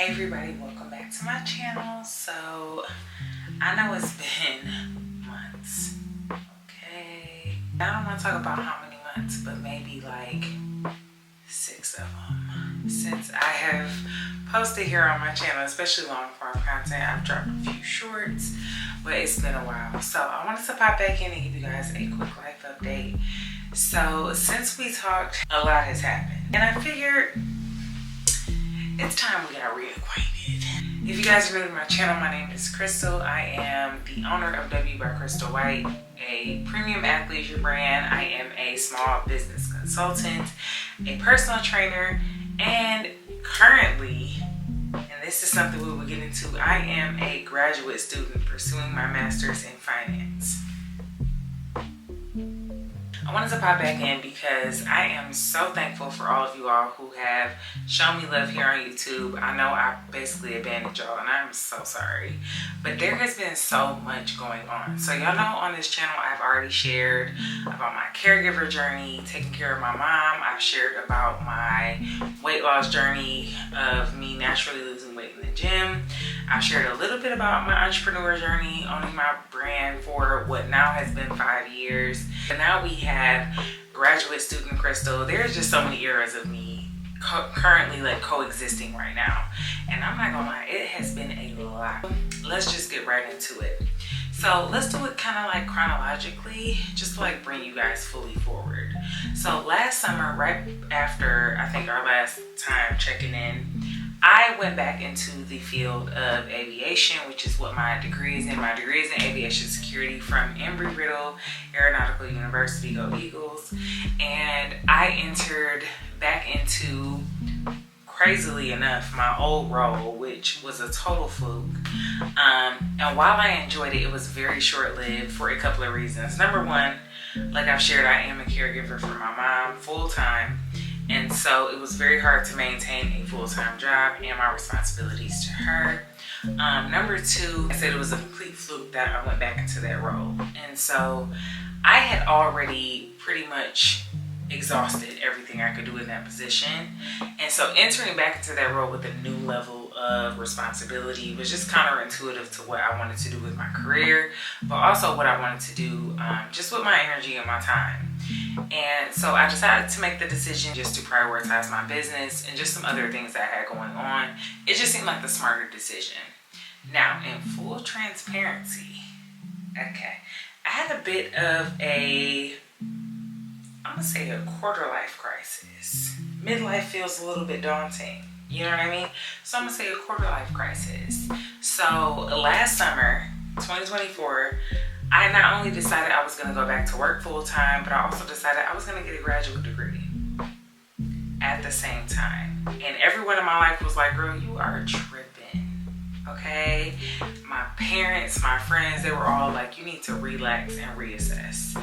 Hey everybody, welcome back to my channel. So I know it's been months, okay? I don't want to talk about how many months, but maybe like 6 of them since I have posted here on my channel, especially long form content. I've dropped a few shorts, but it's been a while. So I wanted to pop back in and give you guys a quick life update. So since we talked, a lot has happened, and I figured it's time we got reacquainted. If you guys are new to my channel, my name is Crystal. I am the owner of W by Crystal White, a premium athleisure brand. I am a small business consultant, a personal trainer, and currently, and this is something we will get into, I am a graduate student pursuing my master's in finance. I wanted to pop back in because I am so thankful for all of you all who have shown me love here on YouTube. I know I basically abandoned y'all and I'm so sorry, but there has been so much going on. So y'all know on this channel I've already shared about my caregiver journey, taking care of my mom. I've shared about my weight loss journey of me naturally losing weight in the gym. I've shared a little bit about my entrepreneur journey, owning my brand for what now has been 5 years. But now we have graduate student Crystal. There's just so many eras of me currently like coexisting right now. And I'm not gonna lie, it has been a lot. Let's just get right into it. So let's do it kind of like chronologically, just to like bring you guys fully forward. So last summer, right after I think our last time checking in, I went back into the field of aviation, which is what my degree is in. My degree is in aviation security from Embry-Riddle Aeronautical University, go Eagles. And I entered back into, crazily enough, my old role, which was a total fluke. And while I enjoyed it, it was very short-lived for a couple of reasons. Number one, like I've shared, I am a caregiver for my mom full-time. And so it was very hard to maintain a full-time job and my responsibilities to her. Number two, I said it was a complete fluke that I went back into that role. And so I had already pretty much exhausted everything I could do in that position. And so entering back into that role with a new level of responsibility was just counterintuitive to what I wanted to do with my career, but also what I wanted to do just with my energy and my time. And so I decided to make the decision just to prioritize my business and just some other things that I had going on. It just seemed like the smarter decision. Now, in full transparency, okay, I had a bit of I'm gonna say a quarter life crisis. Midlife feels a little bit daunting, you know what I mean? So I'm gonna say a quarter life crisis. So last summer, 2024, I not only decided I was gonna go back to work full time, but I also decided I was gonna get a graduate degree at the same time. And everyone in my life was like, girl, you are tripping, okay? My parents, my friends, they were all like, you need to relax and reassess.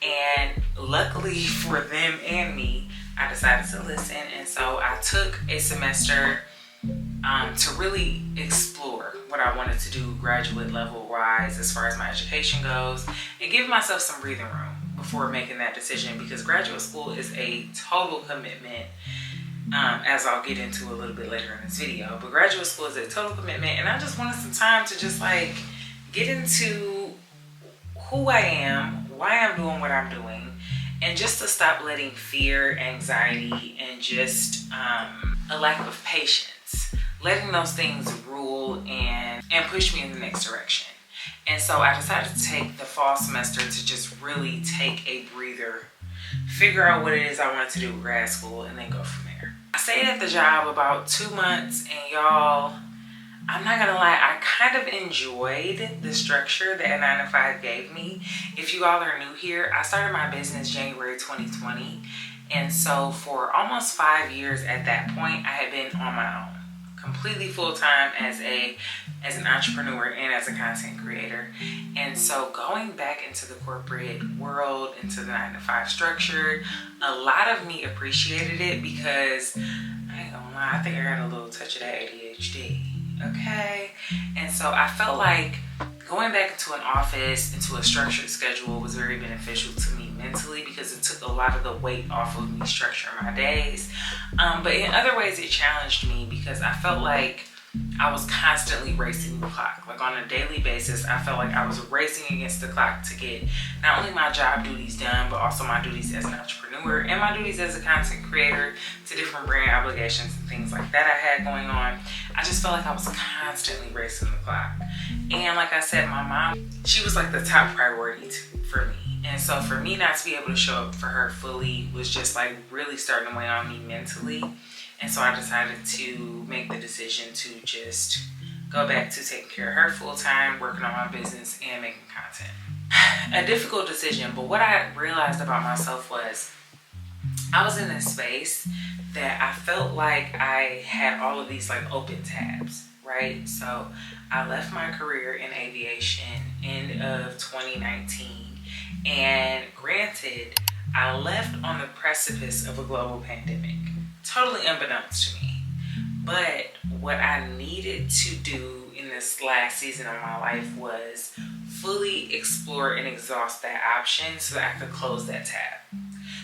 And luckily for them and me, I decided to listen. And so I took a semester to really explore what I wanted to do graduate level wise as far as my education goes, and give myself some breathing room before making that decision, because graduate school is a total commitment, as I'll get into a little bit later in this video. But graduate school is a total commitment, and I just wanted some time to just like get into who I am, why I'm doing what I'm doing, and just to stop letting fear, anxiety, and just a lack of patience, letting those things rule and push me in the next direction. And so I decided to take the fall semester to just really take a breather, figure out what it is I wanted to do with grad school, and then go from there. I stayed at the job about 2 months, and y'all, I'm not gonna lie, I kind of enjoyed the structure that 9 to 5 gave me. If you all are new here, I started my business January 2020. And so for almost 5 years at that point, I had been on my own, completely full-time as an entrepreneur and as a content creator. And so going back into the corporate world, into the 9 to 5 structure, a lot of me appreciated it because, I ain't gonna lie, I think I got a little touch of that ADHD. Okay, and so I felt like going back into an office, into a structured schedule, was very beneficial to me mentally, because it took a lot of the weight off of me structuring my days. But in other ways, it challenged me, because I felt like I was constantly racing the clock. Like on a daily basis, I felt like I was racing against the clock to get not only my job duties done, but also my duties as an entrepreneur and my duties as a content creator to different brand obligations and things like that I had going on. I just felt like I was constantly racing the clock. And like I said, my mom, she was like the top priority for me. And so for me not to be able to show up for her fully was just like really starting to weigh on me mentally. And so I decided to make the decision to just go back to taking care of her full time, working on my business and making content. A difficult decision, but what I realized about myself was I was in a space that I felt like I had all of these like open tabs, right? So I left my career in aviation end of 2019. And granted, I left on the precipice of a global pandemic. Totally unbeknownst to me. But what I needed to do in this last season of my life was fully explore and exhaust that option so that I could close that tab.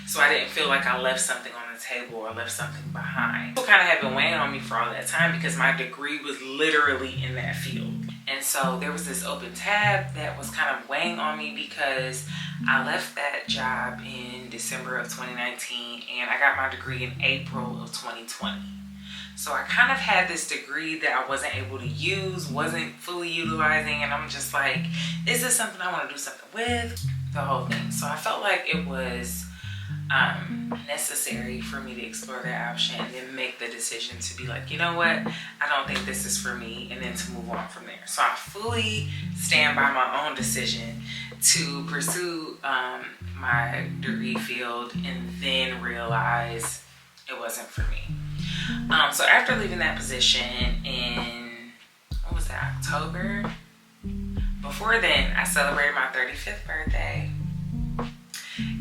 So I didn't feel like I left something on the table or left something behind. It kind of had been weighing on me for all that time because my degree was literally in that field. And so there was this open tab that was kind of weighing on me because I left that job in December of 2019 and I got my degree in April of 2020. So I kind of had this degree that I wasn't able to use, wasn't fully utilizing, and I'm just like, is this something I want to do something with? The whole thing. So I felt like it was necessary for me to explore that option and then make the decision to be like, you know what, I don't think this is for me, and then to move on from there. So I fully stand by my own decision to pursue my degree field and then realize it wasn't for me. So after leaving that position in, what was that, October? Before then, I celebrated my 35th birthday.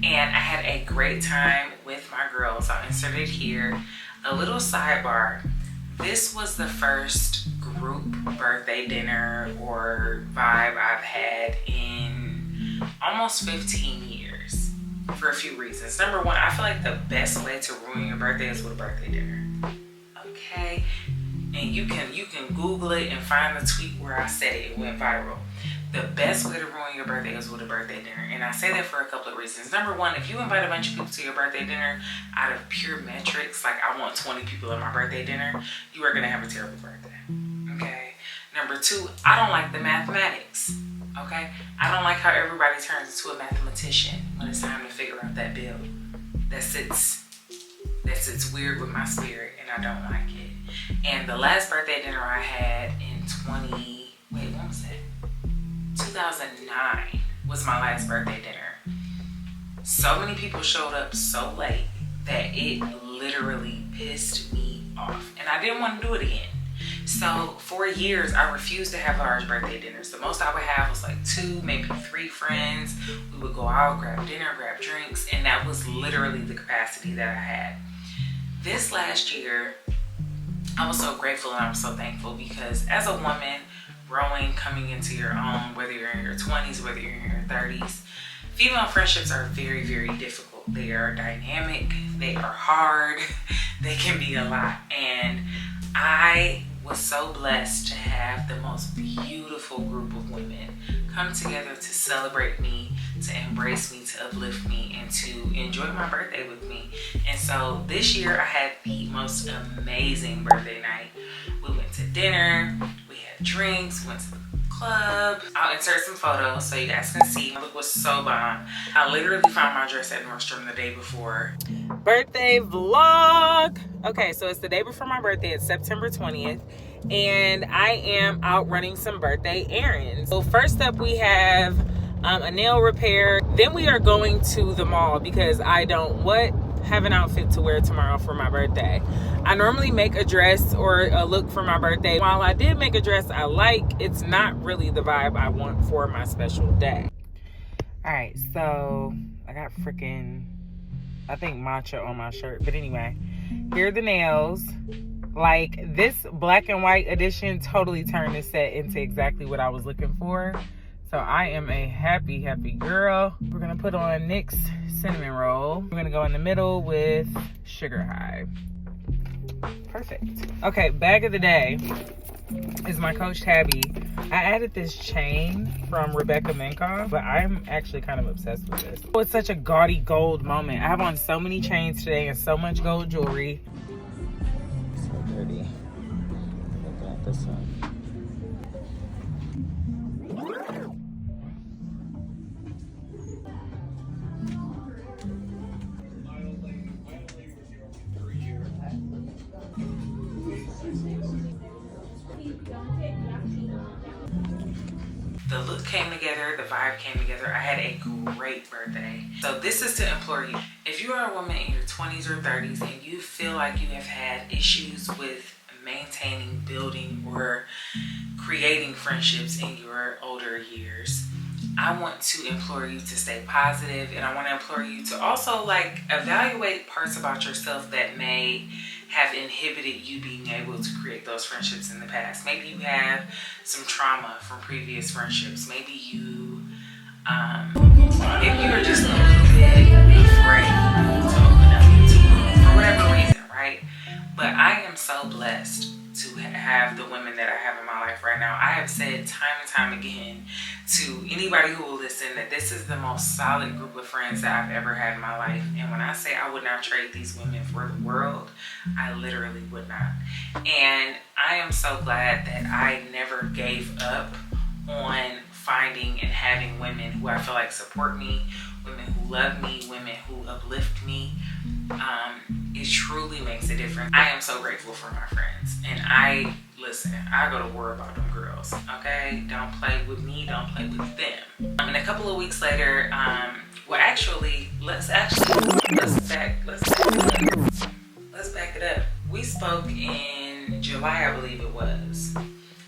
And I had a great time with my girls. I'll insert it here. A little sidebar. This was the first group birthday dinner or vibe I've had in almost 15 years for a few reasons. Number one, I feel like the best way to ruin your birthday is with a birthday dinner. Okay? And you can Google it and find the tweet where I said it. It went viral. The best way to ruin your birthday is with a birthday dinner. And I say that for a couple of reasons. Number one, if you invite a bunch of people to your birthday dinner out of pure metrics, like I want 20 people at my birthday dinner, you are going to have a terrible birthday. Okay? Number two, I don't like the mathematics. Okay? I don't like how everybody turns into a mathematician when it's time to figure out that bill. That sits weird with my spirit, and I don't like it. And the last birthday dinner I had in 2009 was my last birthday dinner. So many people showed up so late that it literally pissed me off, and I didn't want to do it again. So for years, I refused to have large birthday dinners. The most I would have was like 2, maybe 3 friends. We would go out, grab dinner, grab drinks, and that was literally the capacity that I had. This last year, I was so grateful and I'm so thankful because as a woman, growing, coming into your own, whether you're in your 20s, whether you're in your 30s, female friendships are very, very difficult. They are dynamic, they are hard, they can be a lot. And I was so blessed to have the most beautiful group of women come together to celebrate me, to embrace me, to uplift me, and to enjoy my birthday with me. And so this year I had the most amazing birthday night. We went to dinner, we had drinks, went to the club. I'll insert some photos so you guys can see. My look was so bomb. I literally found my dress at Nordstrom the day before. Birthday vlog. Okay, so it's the day before my birthday. It's September 20th. And I am out running some birthday errands. So first up we have a nail repair. Then we are going to the mall because I don't have an outfit to wear tomorrow for my birthday. I normally make a dress or a look for my birthday. While I did make a dress I like, it's not really the vibe I want for my special day. All right, so I got freaking, I think matcha on my shirt. But anyway, here are the nails. Like, this black and white edition totally turned this set into exactly what I was looking for. So I am a happy, happy girl. We're gonna put on NYX cinnamon roll. We're gonna go in the middle with sugar high. Perfect. Okay, bag of the day. is my Coach Tabby. I added this chain from Rebecca Minkoff, but I'm actually kind of obsessed with this. Oh, it's such a gaudy gold moment. I have on so many chains today and so much gold jewelry. So dirty. Looking at this one. The look came together, the vibe came together. I had a great birthday. So this is to implore you. If you are a woman in your 20s or 30s and you feel like you have had issues with maintaining, building, or creating friendships in your older years, I want to implore you to stay positive, and I want to implore you to also evaluate parts about yourself that may have inhibited you being able to create those friendships in the past. Maybe you have some trauma from previous friendships. Maybe you are just a little bit afraid to open up for whatever reason, right? But I am so blessed to have the women that I have in my life right now. I have said time and time again to anybody who will listen that this is the most solid group of friends that I've ever had in my life. And when I say I would not trade these women for the world, I literally would not. And I am so glad that I never gave up on finding and having women who I feel like support me, women who love me, women who uplift me. It truly makes a difference. I am so grateful for my friends. And I go to war about them girls, okay? Don't play with me, don't play with them. And a couple of weeks later, let's back it up. We spoke in July, I believe it was.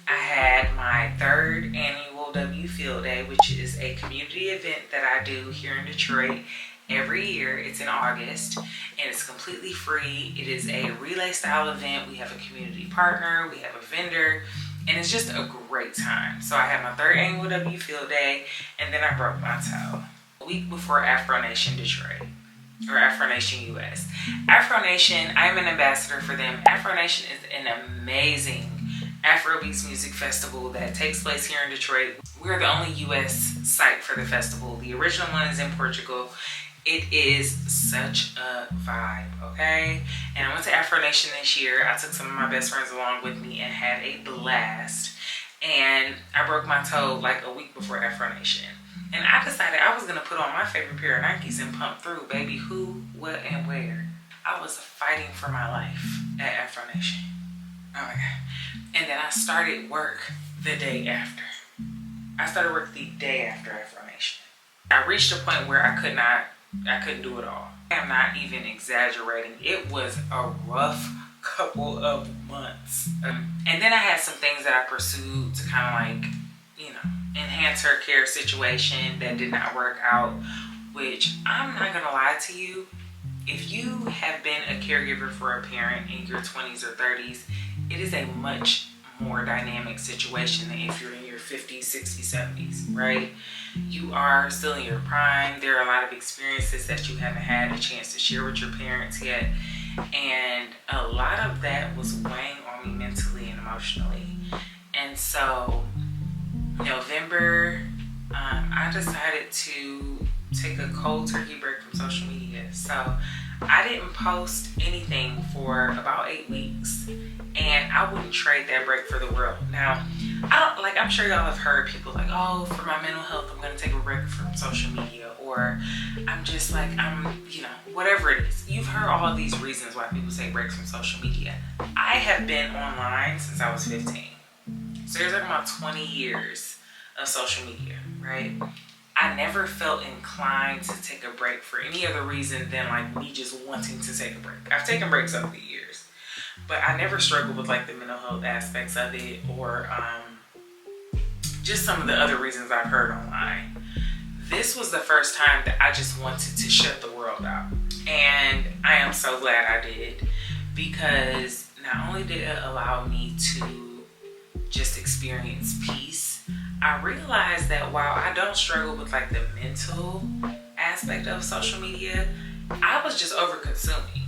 I had my 3rd annual W Field Day, which is a community event that I do here in Detroit every year. It's in August and it's completely free. It is a relay style event. We have a community partner, we have a vendor, and it's just a great time. So I had my 3rd annual W Field Day, and then I broke my toe a week before Afro Nation Detroit, or Afro Nation US. Afro Nation, I'm an ambassador for them. Afro Nation is an amazing Afrobeats music festival that takes place here in Detroit. We're the only US site for the festival. The original one is in Portugal. It is such a vibe, okay? And I went to Afro Nation this year. I took some of my best friends along with me and had a blast. And I broke my toe like a week before Afro Nation. And I decided I was gonna put on my favorite pair of Nikes and pump through, baby. Who, what, and where. I was fighting for my life at Afro Nation. Oh my God. And then I started work the day after. I started work the day after Afro Nation. I reached a point where I couldn't do it all. I'm not even exaggerating. It was a rough couple of months. And then I had some things that I pursued to kind of enhance her care situation that did not work out, which I'm not gonna lie to you. If you have been a caregiver for a parent in your 20s or 30s, it is a much more dynamic situation than if you're in your 50s, 60s, 70s, right? You are still in your prime. There are a lot of experiences that you haven't had a chance to share with your parents yet. And a lot of that was weighing on me mentally and emotionally. And so November, I decided to take a cold turkey break from social media. So I didn't post anything for about 8 weeks, and I wouldn't trade that break for the world. Now, I'm sure y'all have heard people like, oh, for my mental health, I'm gonna take a break from social media, or whatever it is. You've heard all of these reasons why people take breaks from social media. I have been online since I was 15. So you're talking about 20 years of social media, right? I never felt inclined to take a break for any other reason than me just wanting to take a break. I've taken breaks over the years, but I never struggled with the mental health aspects of it, or just some of the other reasons I've heard online. This was the first time that I just wanted to shut the world out. And I am so glad I did, because not only did it allow me to just experience peace, I realized that while I don't struggle with the mental aspect of social media, I was just over consuming,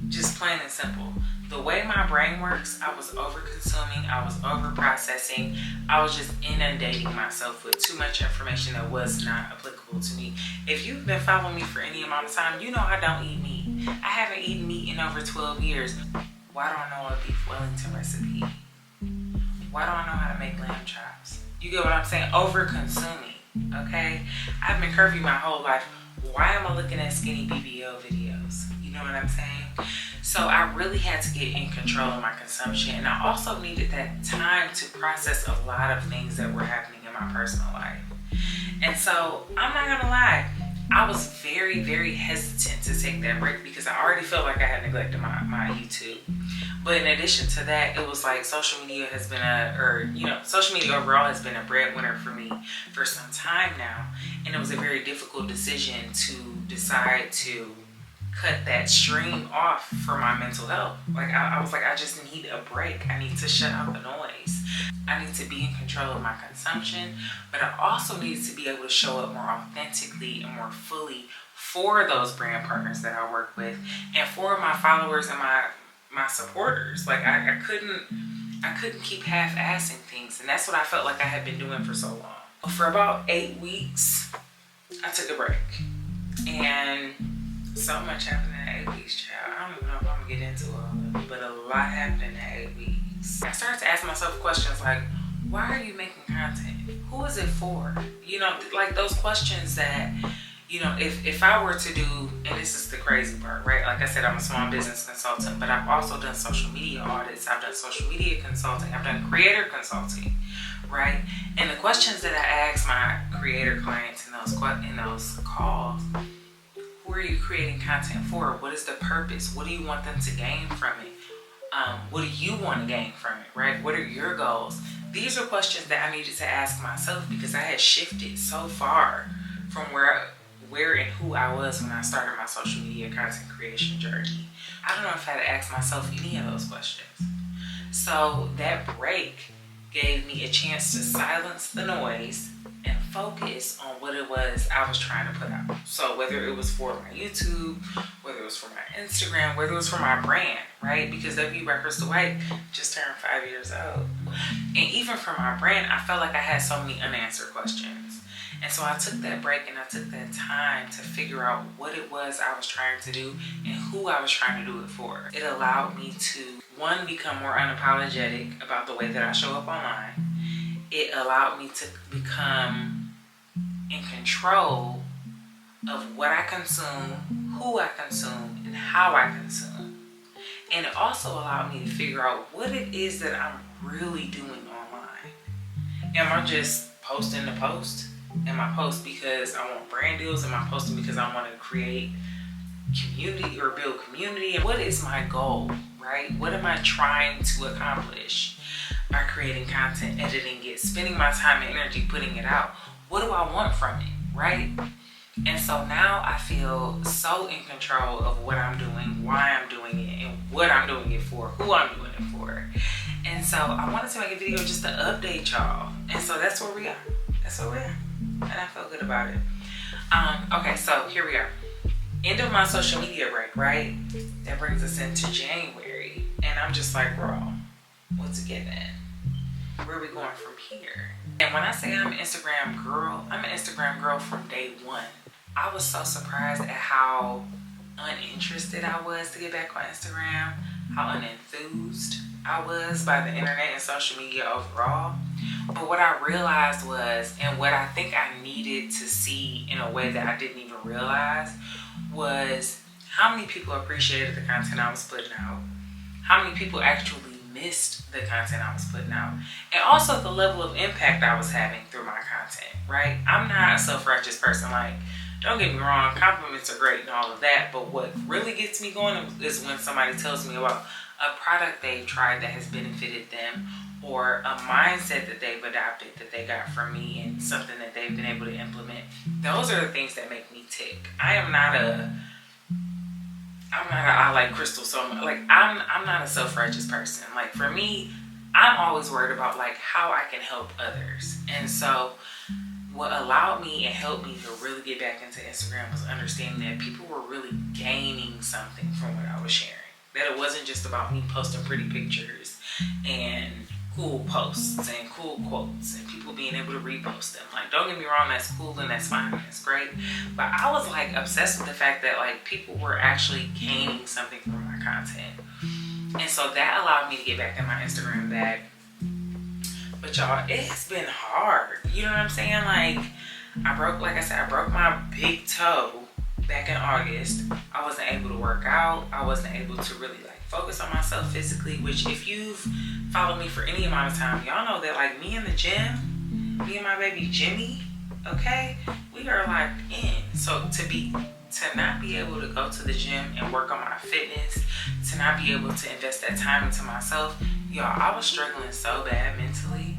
just plain and simple. the way my brain works, I was over consuming, I was over processing, I was just inundating myself with too much information that was not applicable to me. If you've been following me for any amount of time, you know I don't eat meat. I haven't eaten meat in over 12 years. Why don't I know a beef Wellington recipe? Why don't I know how to make lamb chops? You get what I'm saying? Over consuming, okay? I've been curvy my whole life. Why am I looking at skinny BBL videos? You know what I'm saying? So I really had to get in control of my consumption, and I also needed that time to process a lot of things that were happening in my personal life. And so I'm not gonna lie, I was very, very hesitant to take that break because I already felt like I had neglected my YouTube. But in addition to that, it was like social media has been social media overall has been a breadwinner for me for some time now. And it was a very difficult decision to decide to cut that stream off for my mental health. Like I was like, I just need a break. I need to shut out the noise. I need to be in control of my consumption, but I also needed to be able to show up more authentically and more fully for those brand partners that I work with and for my followers and my supporters. Like I couldn't keep half-assing things, and that's what I felt like I had been doing for so long. For about 8 weeks, I took a break, and so much happened in 8 weeks, child. I don't even know if I'm gonna get into all of it, but a lot happened in 8 weeks. I started to ask myself questions like, why are you making content? Who is it for? You know, like those questions that, you know, if I were to do, and this is the crazy part, right? Like I said, I'm a small business consultant, but I've also done social media audits. I've done social media consulting. I've done creator consulting, right? And the questions that I ask my creator clients in those calls, who are you creating content for? What is the purpose? What do you want them to gain from it? What do you want to gain from it, right? What are your goals? These are questions that I needed to ask myself because I had shifted so far from where and who I was when I started my social media content creation journey. I don't know if I had to ask myself any of those questions. So that break gave me a chance to silence the noise and focus on what it was I was trying to put out. So whether it was for my YouTube, whether it was for my Instagram, whether it was for my brand, right? Because W Records the White just turned 5 years old. And even for my brand, I felt like I had so many unanswered questions. And so I took that break and I took that time to figure out what it was I was trying to do and who I was trying to do it for. It allowed me to, one, become more unapologetic about the way that I show up online. It allowed me to become in control of what I consume, who I consume, and how I consume. And it also allowed me to figure out what it is that I'm really doing online. Am I just posting to post? Am I post because I want brand deals? Am I posting because I want to create community or build community? And what is my goal, right? What am I trying to accomplish by creating content, editing it, spending my time and energy putting it out? What do I want from it, right? And so now I feel so in control of what I'm doing, why I'm doing it, and what I'm doing it for, who I'm doing it for. And so I wanted to make a video just to update y'all. And so that's where we are. That's where we are. And I feel good about it. Okay, so here we are. End of my social media break, right? That brings us into January. And I'm just like, bro, what's a given? Where are we going from here? And when I say I'm an Instagram girl from day one. I was so surprised at how uninterested I was to get back on Instagram, how unenthused I was by the internet and social media overall. But what I realized was, and what I think I needed to see in a way that I didn't even realize, was how many people appreciated the content I was putting out, how many people actually missed the content I was putting out, and also the level of impact I was having through my content, right? I'm not a self-righteous person. Like, don't get me wrong, compliments are great and all of that, but what really gets me going is when somebody tells me about a product they've tried that has benefited them, or a mindset that they've adopted that they got from me and something that they've been able to implement. Those are the things that make me tick. I'm not I like Crystal so much. Like, I'm not a self-righteous person. Like, for me, I'm always worried about like how I can help others. And so what allowed me and helped me to really get back into Instagram was understanding that people were really gaining something from what I was sharing. That it wasn't just about me posting pretty pictures and cool posts and cool quotes and people being able to repost them. Like, don't get me wrong, that's cool and that's fine, that's great. But I was like obsessed with the fact that like people were actually gaining something from my content. And so that allowed me to get back in my Instagram bag. But y'all, it's been hard. You know what I'm saying? Like I broke my big toe back in August. I wasn't able to work out. I wasn't able to really like focus on myself physically, which if you've followed me for any amount of time, y'all know that like me in the gym, me and my baby Jimmy, okay, we are like in. So to not be able to go to the gym and work on my fitness, to not be able to invest that time into myself, y'all, I was struggling so bad mentally.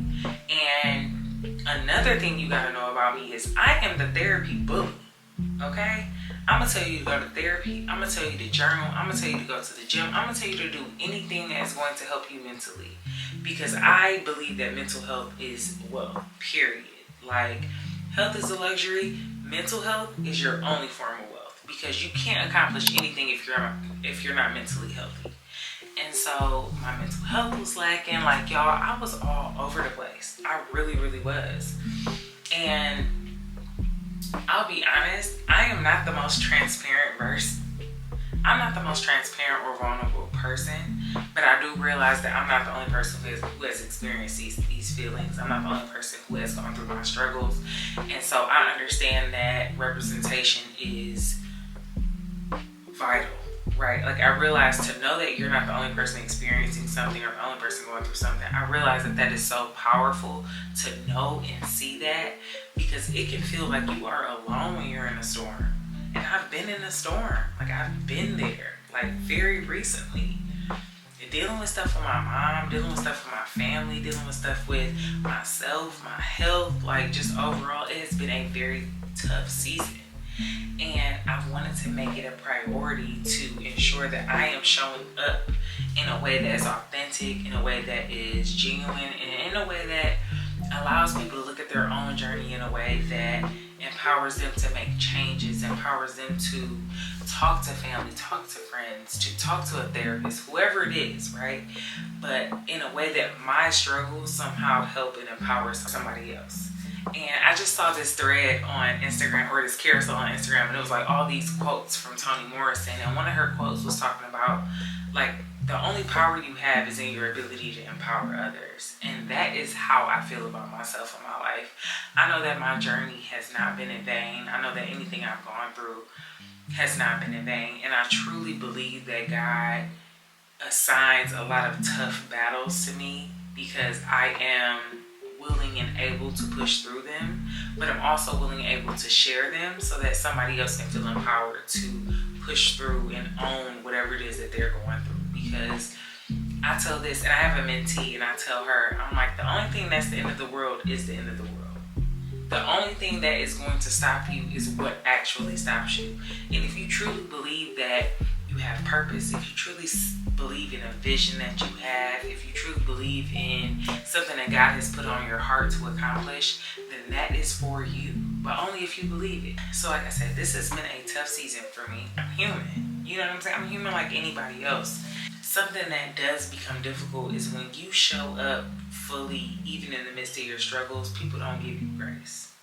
And another thing you gotta know about me is I am the therapy bully, okay? I'm gonna tell you to go to therapy. I'm gonna tell you to journal. I'm gonna tell you to go to the gym. I'm gonna tell you to do anything that's going to help you mentally, because I believe that mental health is wealth, period. Like, health is a luxury. Mental health is your only form of wealth, because you can't accomplish anything if you're not mentally healthy. And so my mental health was lacking. Like, y'all, I was all over the place. I really, really was. And I'll be honest, I am not the most transparent person. I'm not the most transparent or vulnerable person, but I do realize that I'm not the only person who has experienced these feelings. I'm not the only person who has gone through my struggles. And so I understand that representation is vital, right? Like, I realize to know that you're not the only person experiencing something or the only person going through something. I realize that is so powerful to know and see that, because it can feel like you are alone when you're in a storm. And I've been in a storm. Like, I've been there, like, very recently. Dealing with stuff with my mom, dealing with stuff with my family, dealing with stuff with myself, my health, like, just overall, it has been a very tough season. And I wanted to make it a priority to ensure that I am showing up in a way that is authentic, in a way that is genuine, and in a way that allows people to look at their own journey in a way that empowers them to make changes, empowers them to talk to family, talk to friends, to talk to a therapist, whoever it is, right? But in a way that my struggles somehow help and empower somebody else. And I just saw this thread on Instagram, or this carousel on Instagram, and it was like all these quotes from Toni Morrison. And one of her quotes was talking about, like, the only power you have is in your ability to empower others. And that is how I feel about myself and my life. I know that my journey has not been in vain. I know that anything I've gone through has not been in vain. And I truly believe that God assigns a lot of tough battles to me because I am willing and able to push through them, but I'm also willing and able to share them so that somebody else can feel empowered to push through and own whatever it is that they're going through. Because I tell this, and I have a mentee, and I tell her, I'm like, the only thing that's the end of the world is the end of the world. The only thing that is going to stop you is what actually stops you. And if you truly believe that you have purpose, if you truly believe in a vision that you have, if you truly believe in something that God has put on your heart to accomplish, then that is for you. But only if you believe it. So like I said, this has been a tough season for me. I'm human. You know what I'm saying? I'm human like anybody else. Something that does become difficult is when you show up fully, even in the midst of your struggles, people don't give you grace.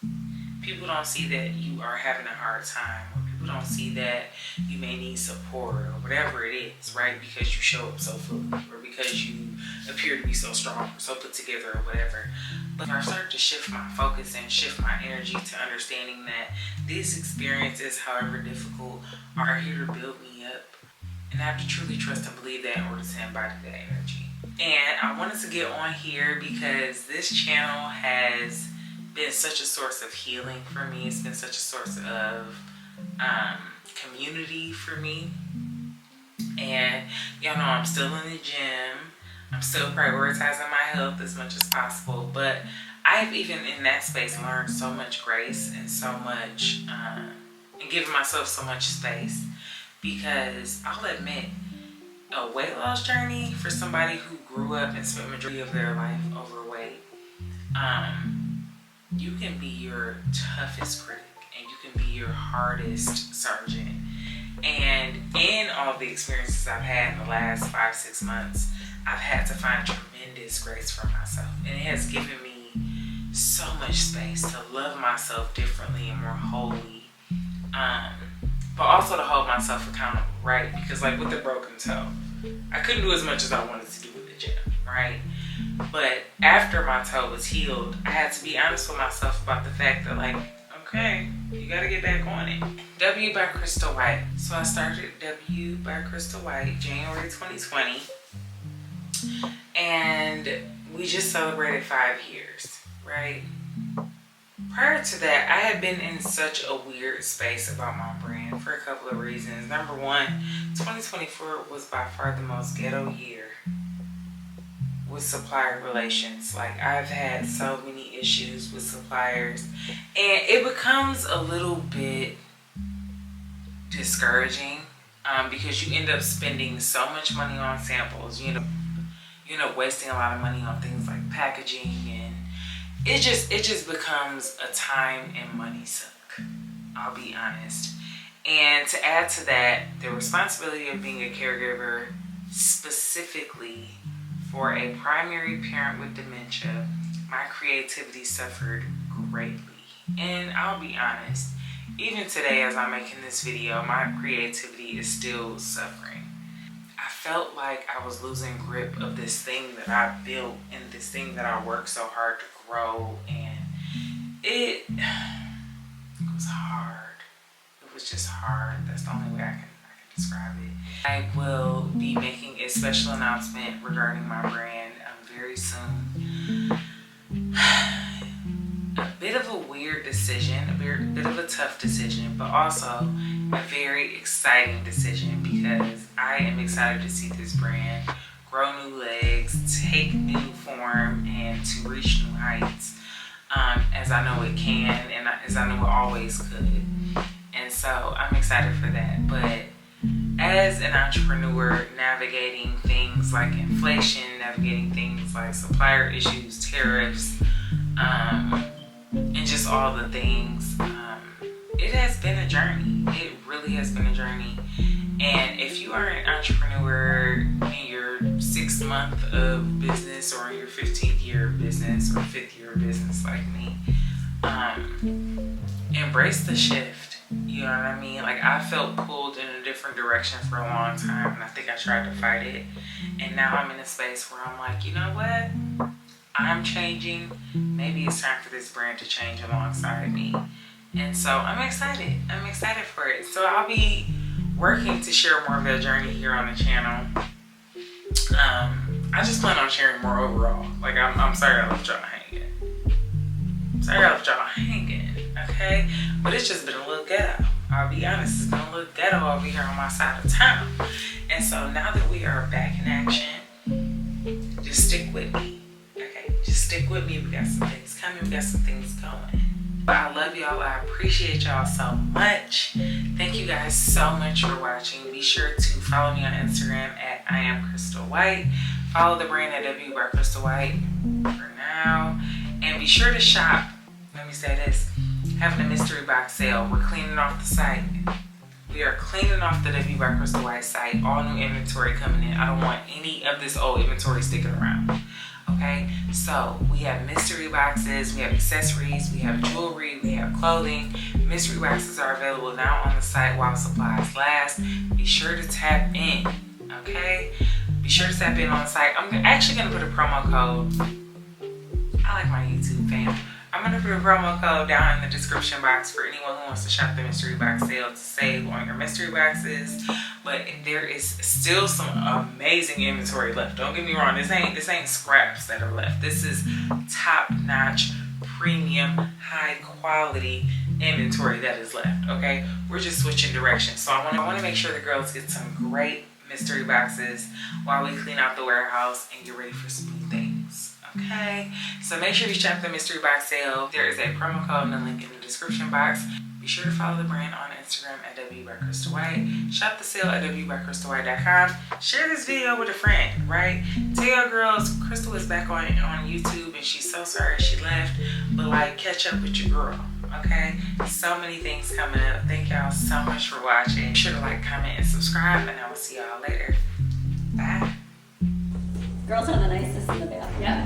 People don't see that you are having a hard time, or people don't see that you may need support, or whatever it is, right? Because you show up so fully, or because you appear to be so strong, or so put together, or whatever. But I started to shift my focus and shift my energy to understanding that these experiences, however difficult, are here to build me up. And I have to truly trust and believe that in order to embody that energy. And I wanted to get on here because this channel has been such a source of healing for me. It's been such a source of community for me. And y'all know I'm still in the gym. I'm still prioritizing my health as much as possible. But I've even in that space learned so much grace and so much, and given myself so much space. Because I'll admit, a weight loss journey for somebody who grew up and spent the majority of their life overweight, you can be your toughest critic and you can be your hardest surgeon. And in all the experiences I've had in the last 5-6 months, I've had to find tremendous grace for myself. And it has given me so much space to love myself differently and more wholly. But also to hold myself accountable, right? Because like with the broken toe, I couldn't do as much as I wanted to do with the gym, right? But after my toe was healed, I had to be honest with myself about the fact that like, okay, you gotta get back on it. W by Crystal White. So I started W by Crystal White January 2020. And we just celebrated 5 years, right? Prior to that, I had been in such a weird space about my brand for a couple of reasons. Number one, 2024 was by far the most ghetto year with supplier relations. Like, I've had so many issues with suppliers, and it becomes a little bit discouraging because you end up spending so much money on samples. You end up wasting a lot of money on things like packaging, and it just becomes a time and money suck, I'll be honest. And to add to that, the responsibility of being a caregiver specifically for a primary parent with dementia, my creativity suffered greatly. And I'll be honest, even today as I'm making this video, my creativity is still suffering. I felt like I was losing grip of this thing that I built and this thing that I worked so hard to grow, and it was hard. It was just hard. That's the only way I can describe it. I will be making a special announcement regarding my brand very soon. A bit of a weird decision, a bit of a tough decision, but also a very exciting decision because I am excited to see this brand grow new legs, take new form, and to reach new heights, as I know it can and as I know it always could. And so I'm excited for that. But as an entrepreneur, navigating things like inflation, navigating things like supplier issues, tariffs, and just all the things, it has been a journey. It really has been a journey. And if you are an entrepreneur in your 6th month of business, or in your 15th year of business, or 5th year of business like me, embrace the shift. You know what I mean? Like, I felt pulled in a different direction for a long time, and I think I tried to fight it. And now I'm in a space where I'm like, you know what? I'm changing. Maybe it's time for this brand to change alongside me. And so I'm excited. I'm excited for it. So I'll be working to share more of that journey here on the channel. I just plan on sharing more overall. Like, I'm sorry I left y'all hanging. Okay? But it's just been a little ghetto. I'll be honest, it's been a little ghetto over here on my side of town. And so now that we are back in action, just stick with me. Okay? Just stick with me. We got some things coming. We got some things going. I love y'all. I appreciate y'all so much. Thank you guys so much for watching. Be sure to follow me on Instagram at I am Crystal White. Follow the brand at W by Crystal White for now. And be sure to shop. Let me say this. Having a mystery box sale. We're cleaning off the site. We are cleaning off the W by Crystal White site. All new inventory coming in. I don't want any of this old inventory sticking around. Okay, so we have mystery boxes, we have accessories, we have jewelry, we have clothing. Mystery boxes are available now on the site while supplies last. Be sure to tap in, okay? Be sure to tap in on the site. I'm actually going to put a promo code. I like my YouTube fam. I'm going to put a promo code down in the description box for anyone who wants to shop the mystery box sale to save on your mystery boxes. But there is still some amazing inventory left. Don't get me wrong. This ain't scraps that are left. This is top-notch, premium, high-quality inventory that is left. Okay, we're just switching directions. So I want to make sure the girls get some great mystery boxes while we clean out the warehouse and get ready for some new things. Okay, so make sure you check the mystery box sale. There is a promo code and a link in the description box. Be sure to follow the brand on Instagram at W by Crystal White. Shop the sale at wbycrystalwhite.com. Share this video with a friend, right? Tell your girls Crystal is back on YouTube and she's so sorry she left, but like, catch up with your girl, Okay, so many things coming up. Thank y'all so much for watching. Be sure to like, comment, and subscribe, and I will see y'all later. Bye. Girls are the nicest in the bathroom. Yeah.